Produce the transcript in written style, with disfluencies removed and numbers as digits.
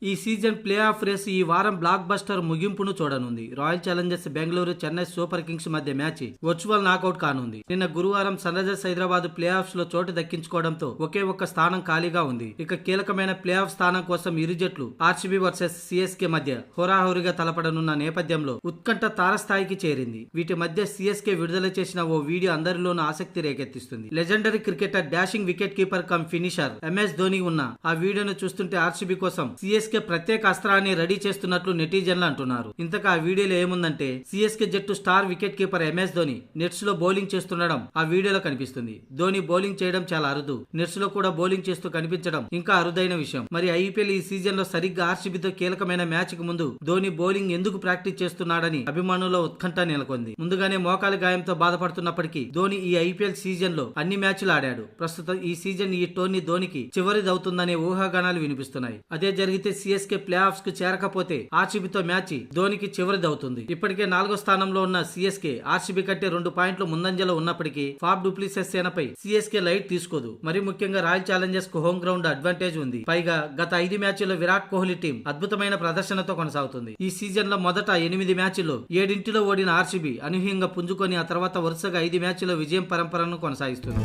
ఈ season play of race ఈ వారం బ్లాక్ బస్టర్ ముగింపును చూడనుంది. Royal Challengers Bengaluru, Chennai Super Kings మధ్య మ్యాచ్ వర్చువల్ నాకౌట్ కానుంది. నిన్న గురువారం Sunrisers Hyderabad playoffs లో చోటు దక్కించుకోవడంతో ఒకే ఒక్క స్థానం ఖాళీగా ఉంది. ఇక కీలకమైన ప్లే ఆఫ్ స్థానం కోసం ఇరు జట్లు ఆర్సీబీ వర్సెస్ సిఎస్కే మధ్య హోరాహోరీగా తలపడనున్న నేపథ్యంలో ఉత్కంఠ తారస్థాయికి చేరింది. వీటి మధ్య సిఎస్కే విడుదల చేసిన ఓ వీడియో అందరిలోనూ ఆసక్తి రేకెత్తిస్తుంది. Legendary cricketer, dashing wicket keeper cum finisher M S Dhoni ఉన్న ఆ వీడియోను చూస్తుంటే ఆర్సీబీ కోసం సిఎస్కే ప్రత్యేక అస్త్రాన్ని రెడీ చేస్తున్నట్లు నెటిజన్లు అంటున్నారు. ఇంతకా ఆ వీడియోలో ఏముందంటే సిఎస్కే జట్టు star wicket keeper MS Dhoni nets లో బౌలింగ్ చేస్తుండడం ఆ వీడియోలో కనిపిస్తుంది. ధోని బౌలింగ్ చేయడం చాలా అరుదు. నెట్స్ లో కూడా బౌలింగ్ చేస్తూ కనిపించడం ఇంకా అరుదైన విషయం. మరి ఐపీఎల్ ఈ సీజన్ లో సరిగ్గా ఆర్సీబీతో కీలకమైన మ్యాచ్ కు ముందు ధోని బౌలింగ్ ఎందుకు ప్రాక్టీస్ చేస్తున్నాడని అభిమానుల్లో ఉత్కంఠ నెలకొంది. ముందుగానే మోకాలి గాయంతో బాధపడుతున్నప్పటికీ ధోని ఈ ఐపీఎల్ సీజన్ లో అన్ని మ్యాచ్లు ఆడాడు. ప్రస్తుతం ఈ సీజన్ ఈ టోర్నీ ధోనికి చివరిదవుతుందనే ఊహాగానాలు వినిపిస్తున్నాయి. అదే జరిగితే సిఎస్కే ప్లే ఆఫ్స్ కు చేరకపోతే ఆర్సీబీతో మ్యాచ్ ధోనికి చివరిదవుతుంది. ఇప్పటికే 4వ స్థానంలో ఉన్న సిఎస్కే ఆర్సీబీ కంటే 2 పాయింట్లు ముందంజలో ఉన్నప్పటికీ ఫాఫ్ డూప్లిసిస్ సేనపై సిఎస్కే లైట్ తీసుకోదు. మరి ముఖ్యంగా రాయల్ ఛాలెంజర్స్ కు హోమ్ గ్రౌండ్ అడ్వాంటేజ్ ఉంది. పైగా గత 5 మ్యాచ్ల్లో విరాట్ కోహ్లీ టీం అద్భుతమైన ప్రదర్శనతో కొనసాగుతుంది. ఈ సీజన్ లో మొదట 8 మ్యాచ్ల్లో 7 ఓడిన ఆర్సీబీ అనూహ్యంగా పుంజుకొని ఆ తర్వాత వరుసగా 5 మ్యాచ్ల్లో విజయం పరంపరను కొనసాగిస్తుంది.